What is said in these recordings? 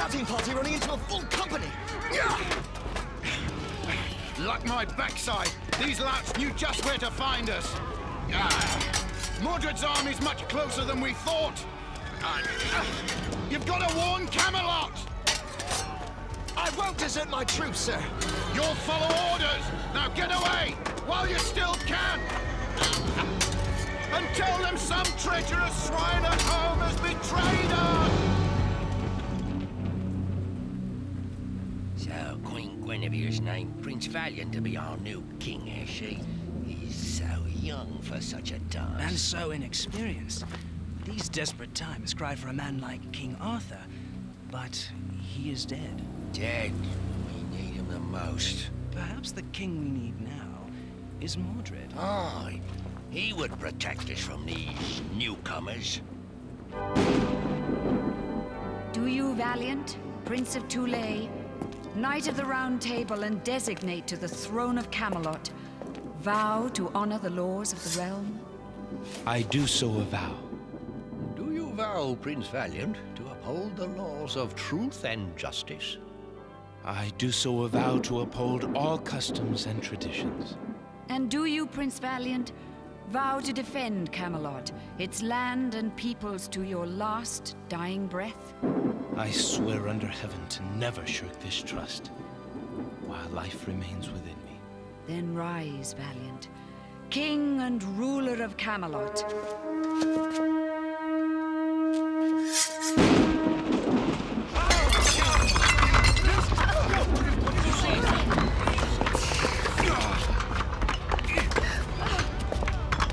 scouting party running into a full company! Like my backside, these louts knew just where to find us. Mordred's army's much closer than we thought. You've got to warn Camelot! I won't desert my troops, sir. You'll follow orders! Now get away, while you still can! And tell them some treacherous swine at home has betrayed us! So, Queen Guinevere's named Prince Valiant to be our new king, is she? He's so young for such a time. And so inexperienced. These desperate times cry for a man like King Arthur, but he is dead. Dead. We need him the most. Perhaps the king we need now is Mordred. Aye. He would protect us from these newcomers. Do you, Valiant, Prince of Toulay, Knight of the Round Table, and designate to the throne of Camelot, vow to honor the laws of the realm? I do so avow. Do you vow, Prince Valiant, to uphold the laws of truth and justice? I do so avow to uphold all customs and traditions. And do you, Prince Valiant, vow to defend Camelot, its land and peoples to your last dying breath? I swear under heaven to never shirk this trust, while life remains within me. Then rise, Valiant, King and ruler of Camelot.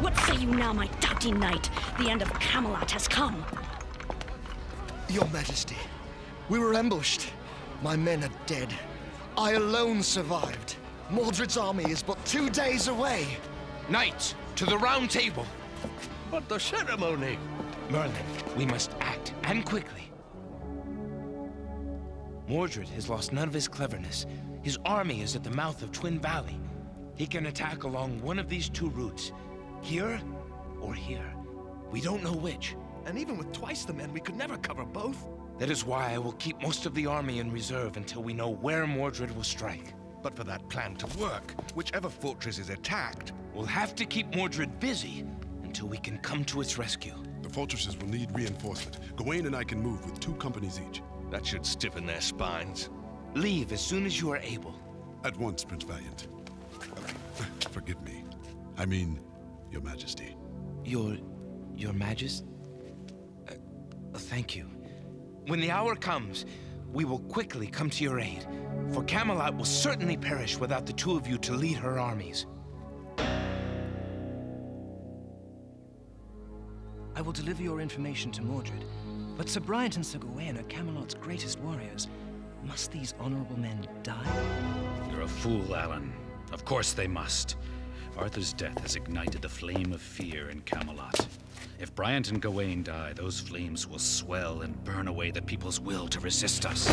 What say you now, my doughty knight? The end of Camelot has come. Your Majesty, we were ambushed. My men are dead. I alone survived. Mordred's army is but 2 days away. Knights, to the round table! But the ceremony! Merlin, we must act, and quickly. Mordred has lost none of his cleverness. His army is at the mouth of Twin Valley. He can attack along one of these two routes. Here, or here. We don't know which. And even with twice the men, we could never cover both. That is why I will keep most of the army in reserve until we know where Mordred will strike. But for that plan to work, whichever fortress is attacked... We'll have to keep Mordred busy until we can come to its rescue. The fortresses will need reinforcement. Gawain and I can move with 2 companies each. That should stiffen their spines. Leave as soon as you are able. At once, Prince Valiant. Forgive me. I mean, Your Majesty. Your Majesty? Thank you. When the hour comes, we will quickly come to your aid, for Camelot will certainly perish without the two of you to lead her armies. I will deliver your information to Mordred, but Sir Bryant and Sir Gawain are Camelot's greatest warriors. Must these honorable men die? You're a fool, Alan. Of course they must. Arthur's death has ignited the flame of fear in Camelot. If Bryant and Gawain die, those flames will swell and burn away the people's will to resist us.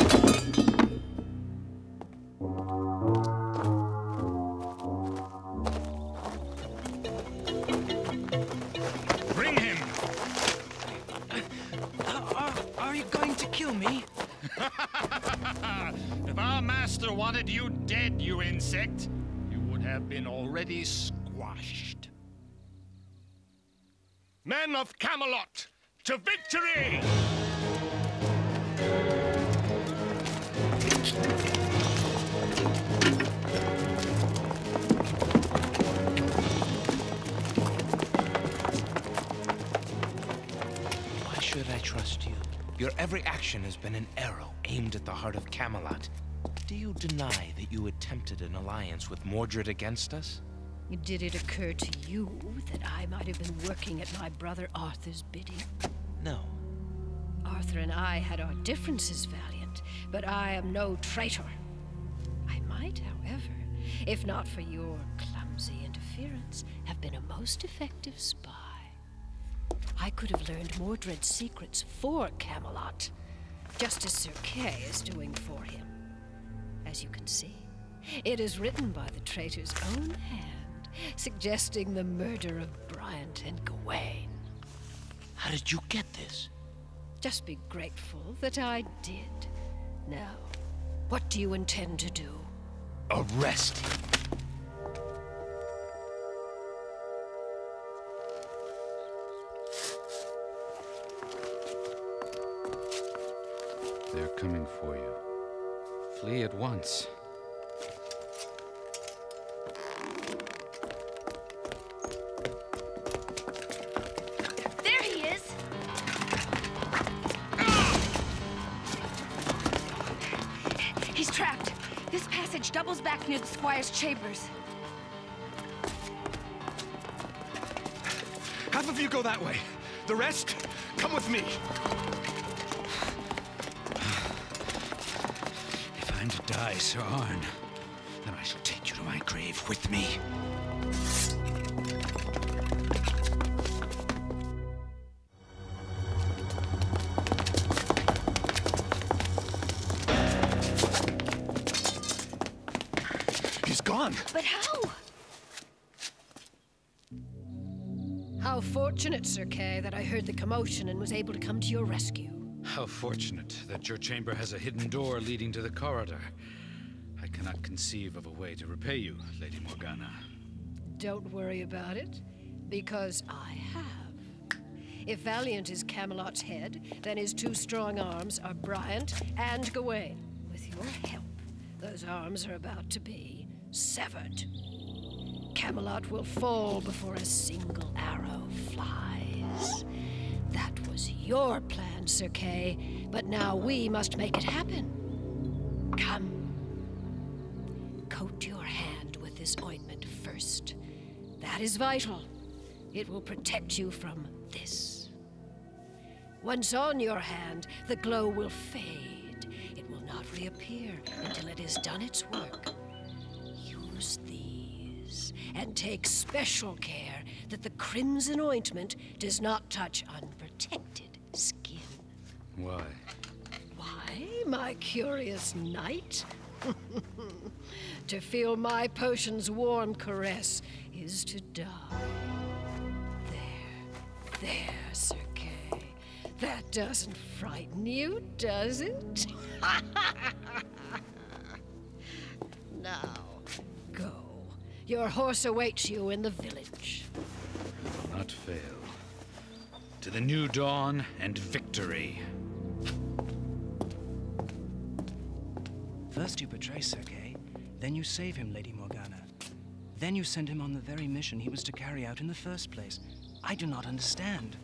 Bring him! Are you going to kill me? If our master wanted you dead, you insect, you would have been already squashed. Men of Camelot, to victory! Why should I trust you? Your every action has been an arrow aimed at the heart of Camelot. Do you deny that you attempted an alliance with Mordred against us? Did it occur to you that I might have been working at my brother Arthur's bidding? No. Arthur and I had our differences, Valiant, but I am no traitor. I might, however, if not for your clumsy interference, have been a most effective spy. I could have learned Mordred's secrets for Camelot, just as Sir Kay is doing for him. As you can see, it is written by the traitor's own hand, suggesting the murder of Bryant and Gawain. How did you get this? Just be grateful that I did. Now, what do you intend to do? Arrest him. They're coming for you. Flee at once. There he is! He's trapped. This passage doubles back near the Squire's chambers. Half of you go that way. The rest, come with me. If I'm to die, Sir Arn, then I shall take you to my grave with me. He's gone. But how? How fortunate, Sir Kay, that I heard the commotion and was able to come to your rescue. How fortunate that your chamber has a hidden door leading to the corridor. I cannot conceive of a way to repay you, Lady Morgana. Don't worry about it, because I have. If Valiant is Camelot's head, then his two strong arms are Bryant and Gawain. With your help, those arms are about to be severed. Camelot will fall before a single arrow flies. That was your plan, Sir Kay, but now we must make it happen. Come. Coat your hand with this ointment first. That is vital. It will protect you from this. Once on your hand, the glow will fade. It will not reappear until it has done its work. Use these, and take special care that the crimson ointment does not touch unprotected skin. Why? Why, my curious knight? To feel my potion's warm caress is to die. There, Sir Kay. That doesn't frighten you, does it? Now, go. Your horse awaits you in the village. I will not fail. To the new dawn and victory. First you betray Sir Kay, then you save him, Lady Morgana. Then you send him on the very mission he was to carry out in the first place. I do not understand.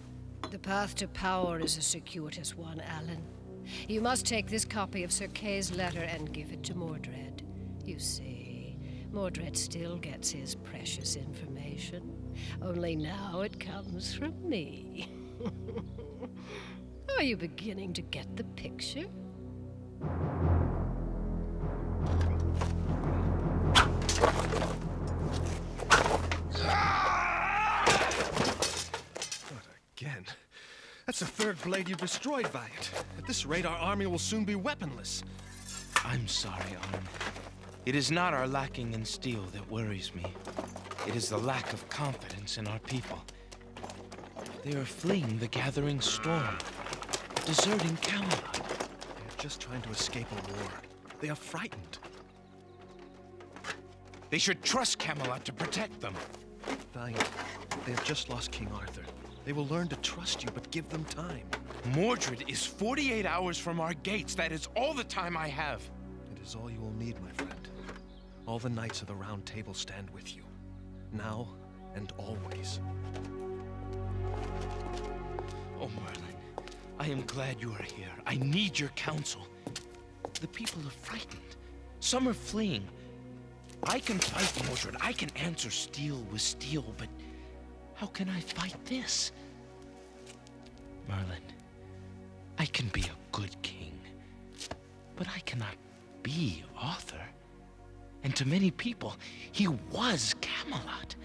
The path to power is a circuitous one, Alan. You must take this copy of Sir Kay's letter and give it to Mordred. You see, Mordred still gets his precious information. Only now it comes from me. Are you beginning to get the picture? Again. That's the third blade you've destroyed, Valiant. At this rate, our army will soon be weaponless. I'm sorry, Arn. It is not our lacking in steel that worries me. It is the lack of confidence in our people. They are fleeing the gathering storm, deserting Camelot. They're just trying to escape a war. They are frightened. They should trust Camelot to protect them. Valiant, they have just lost King Arthur. They will learn to trust you, but give them time. Mordred is 48 hours from our gates. That is all the time I have. It is all you will need, my friend. All the knights of the Round Table stand with you. Now and always. Oh, Merlin, I am glad you are here. I need your counsel. The people are frightened. Some are fleeing. I can fight Mordred. I can answer steel with steel, but how can I fight this? Merlin, I can be a good king, but I cannot be Arthur. And to many people, he was Camelot.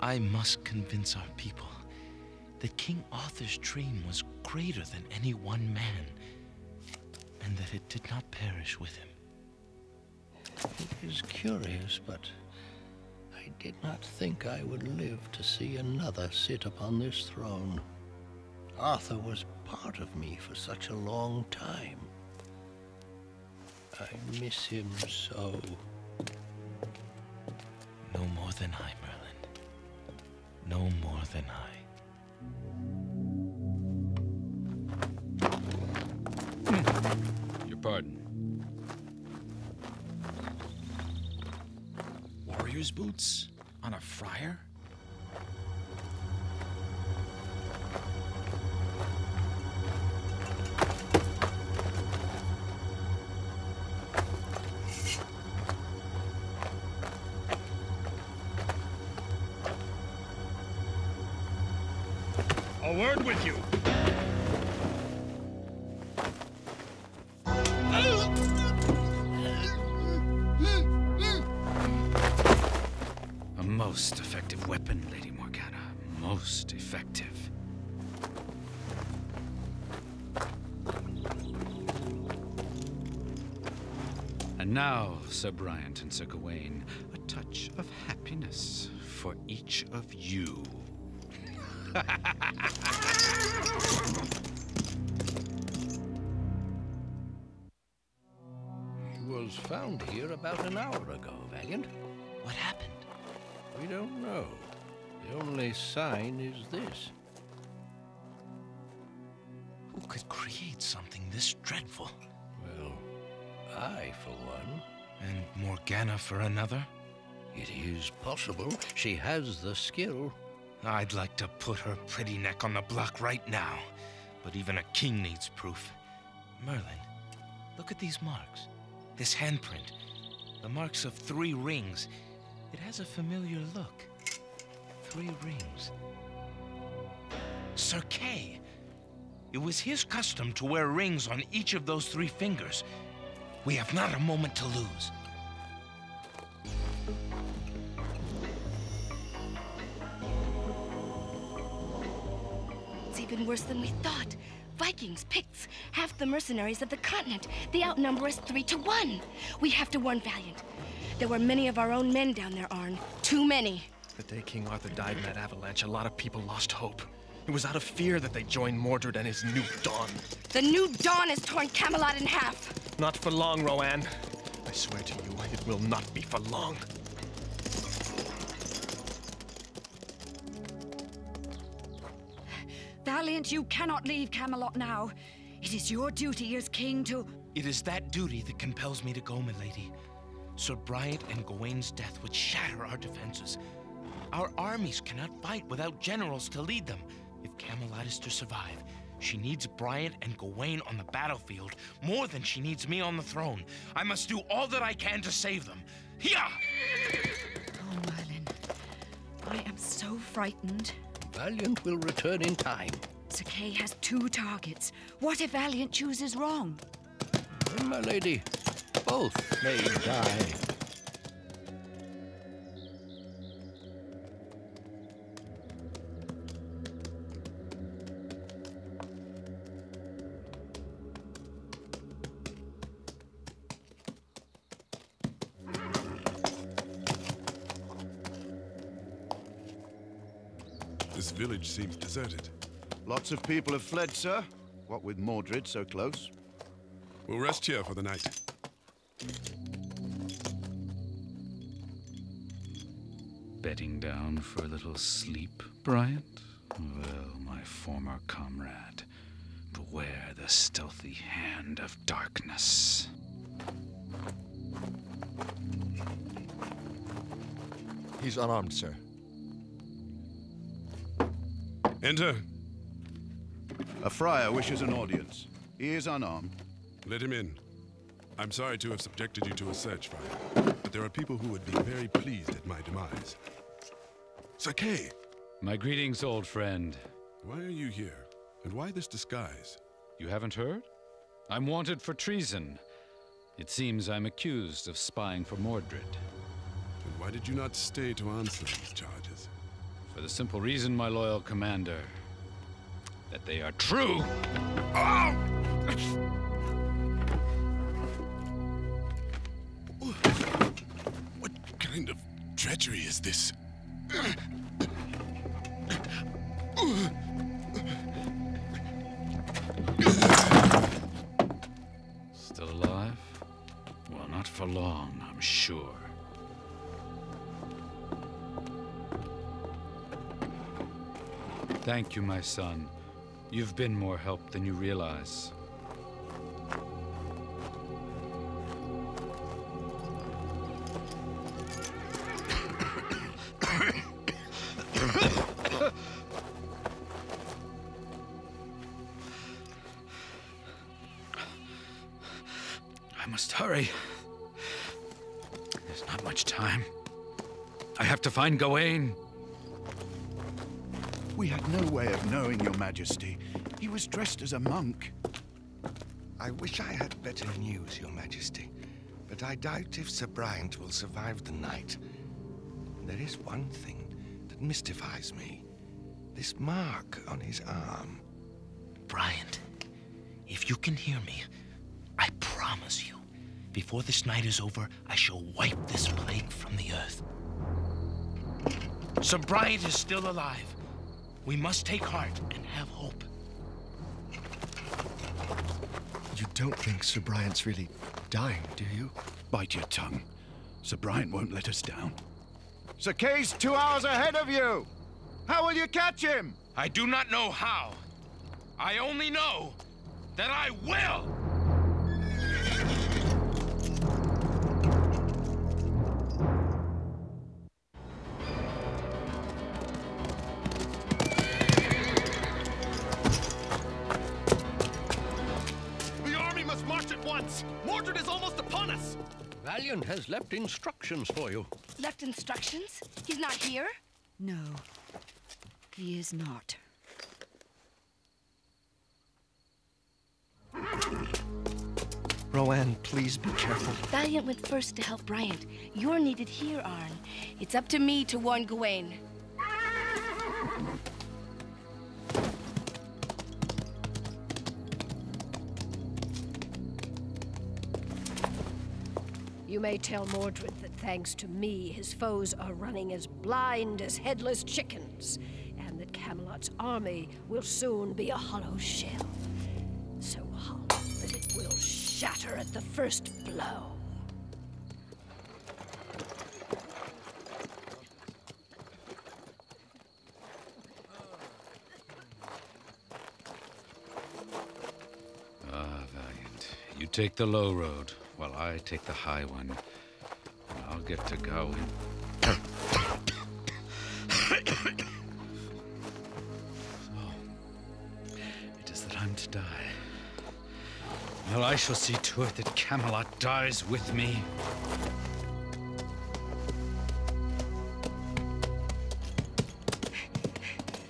I must convince our people that King Arthur's dream was greater than any one man, and that it did not perish with him. It is curious, but I did not think I would live to see another sit upon this throne. Arthur was part of me for such a long time. I miss him so. No more than I, Merlin. No more than I. Your pardon. Warrior's boots? On a friar? A word with you. A most effective weapon, Lady Morgana. Most effective. And now, Sir Bryant and Sir Gawain, a touch of happiness for each of you. He was found here about an hour ago, Valiant. What happened? We don't know. The only sign is this. Who could create something this dreadful? Well, I, for one. And Morgana for another? It is possible. She has the skill. I'd like to put her pretty neck on the block right now. But even a king needs proof. Merlin, look at these marks. This handprint. The marks of 3 rings. It has a familiar look. 3 rings. Sir Kay. It was his custom to wear rings on each of those 3 fingers. We have not a moment to lose. It's even worse than we thought. Vikings, Picts, half the mercenaries of the continent. They outnumber us 3 to 1. We have to warn Valiant. There were many of our own men down there, Arn. Too many. The day King Arthur died in that avalanche, a lot of people lost hope. It was out of fear that they joined Mordred and his New Dawn. The New Dawn has torn Camelot in half. Not for long, Rowan. I swear to you, it will not be for long. Valiant, you cannot leave Camelot now. It is your duty as king to... It is that duty that compels me to go, milady. Sir Bryant and Gawain's death would shatter our defenses. Our armies cannot fight without generals to lead them. If Camelot is to survive, she needs Bryant and Gawain on the battlefield more than she needs me on the throne. I must do all that I can to save them. Hiya! Oh, Merlin, I am so frightened. Valiant will return in time. Sir Kay has 2 targets. What if Valiant chooses wrong? My lady, both may die. This village seems deserted. Lots of people have fled, sir. What with Mordred so close. We'll rest here for the night. Bedding down for a little sleep, Bryant? Well, my former comrade, beware the stealthy hand of darkness. He's unarmed, sir. Enter. A friar wishes an audience. He is unarmed. Let him in. I'm sorry to have subjected you to a search, friar, but there are people who would be very pleased at my demise. Sir Kay! My greetings, old friend. Why are you here? And why this disguise? You haven't heard? I'm wanted for treason. It seems I'm accused of spying for Mordred. And why did you not stay to answer these charges? For the simple reason, my loyal commander, that they are true. Oh! What kind of treachery is this? Still alive? Well, not for long, I'm sure. Thank you, my son. You've been more help than you realize. I must hurry. There's not much time. I have to find Gawain. We had no way of knowing, Your Majesty. He was dressed as a monk. I wish I had better news, Your Majesty, but I doubt if Sir Bryant will survive the night. There is one thing that mystifies me. This mark on his arm. Bryant, if you can hear me, I promise you, before this night is over, I shall wipe this plague from the earth. Sir Bryant is still alive. We must take heart and have hope. You don't think Sir Bryant's really dying, do you? Bite your tongue. Sir Bryant won't let us down. Sir Kay's 2 hours ahead of you! How will you catch him? I do not know how. I only know that I will! Mordred is almost upon us! Valiant has left instructions for you. Left instructions? He's not here? No, he is not. Rowan, please be careful. Valiant went first to help Bryant. You're needed here, Arn. It's up to me to warn Gawain. You may tell Mordred that thanks to me, his foes are running as blind as headless chickens, and that Camelot's army will soon be a hollow shell. So hollow that it will shatter at the first blow. Ah, Valiant. You take the low road, while I take the high one. And I'll get to Gawain. It is that I'm to die. Well, I shall see to it that Camelot dies with me.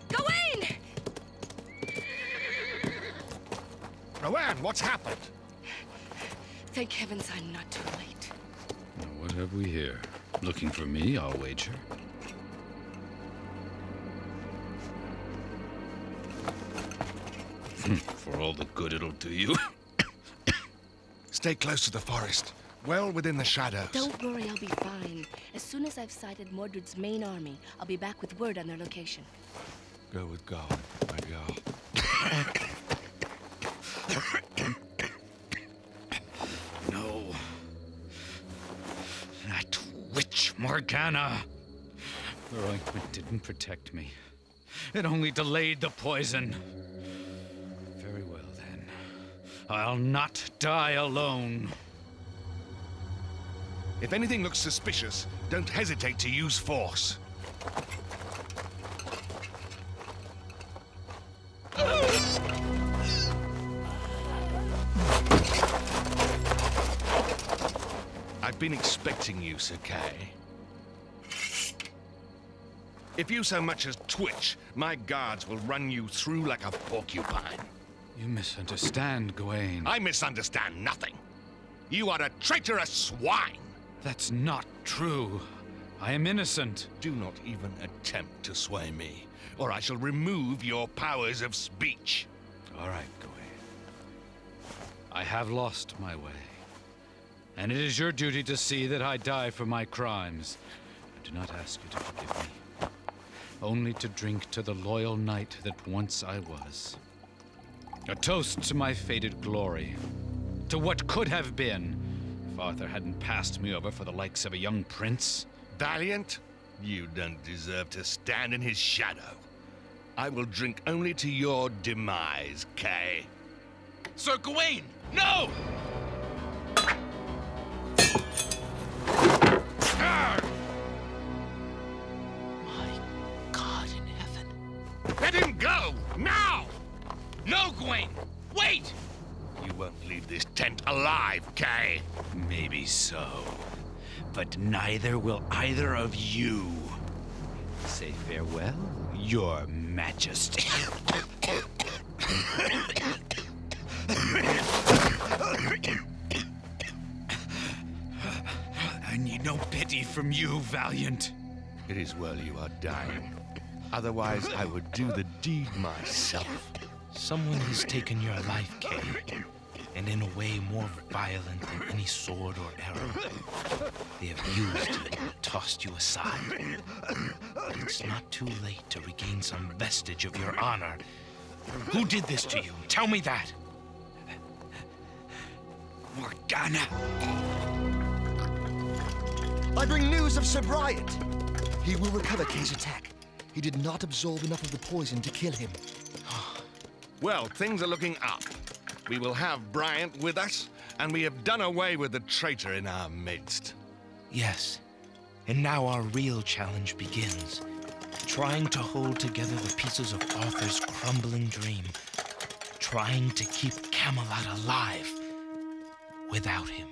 Gawain! Rowan, what's happened? Thank heavens I'm not too late. Now, what have we here? Looking for me, I'll wager. For all the good it'll do you. Stay close to the forest, well within the shadows. Don't worry, I'll be fine. As soon as I've sighted Mordred's main army, I'll be back with word on their location. Go with God, my girl. No. That witch Morgana. Her ointment didn't protect me. It only delayed the poison. Very well, then. I'll not die alone. If anything looks suspicious, don't hesitate to use force. I've been expecting you, Sir Kay. If you so much as twitch, my guards will run you through like a porcupine. You misunderstand, Gawain. I misunderstand nothing. You are a traitorous swine. That's not true. I am innocent. Do not even attempt to sway me, or I shall remove your powers of speech. All right, Gawain. I have lost my way. And it is your duty to see that I die for my crimes. I do not ask you to forgive me. Only to drink to the loyal knight that once I was. A toast to my faded glory. To what could have been, if Arthur hadn't passed me over for the likes of a young prince. Valiant, you don't deserve to stand in his shadow. I will drink only to your demise, Kay. Sir Gawain, no! My God in heaven. Let him go, now! No, Gawain! Wait! You won't leave this tent alive, Kay. Maybe so. But neither will either of you. Say farewell, Your Majesty. I need no pity from you, Valiant. It is well you are dying. Otherwise, I would do the deed myself. Someone has taken your life, Kay, and in a way more violent than any sword or arrow. They have used you, tossed you aside. But it's not too late to regain some vestige of your honor. Who did this to you? Tell me that. Morgana. I bring news of Sir Bryant. He will recover Kay's attack. He did not absorb enough of the poison to kill him. Well, things are looking up. We will have Bryant with us, and we have done away with the traitor in our midst. Yes, and now our real challenge begins. Trying to hold together the pieces of Arthur's crumbling dream. Trying to keep Camelot alive without him.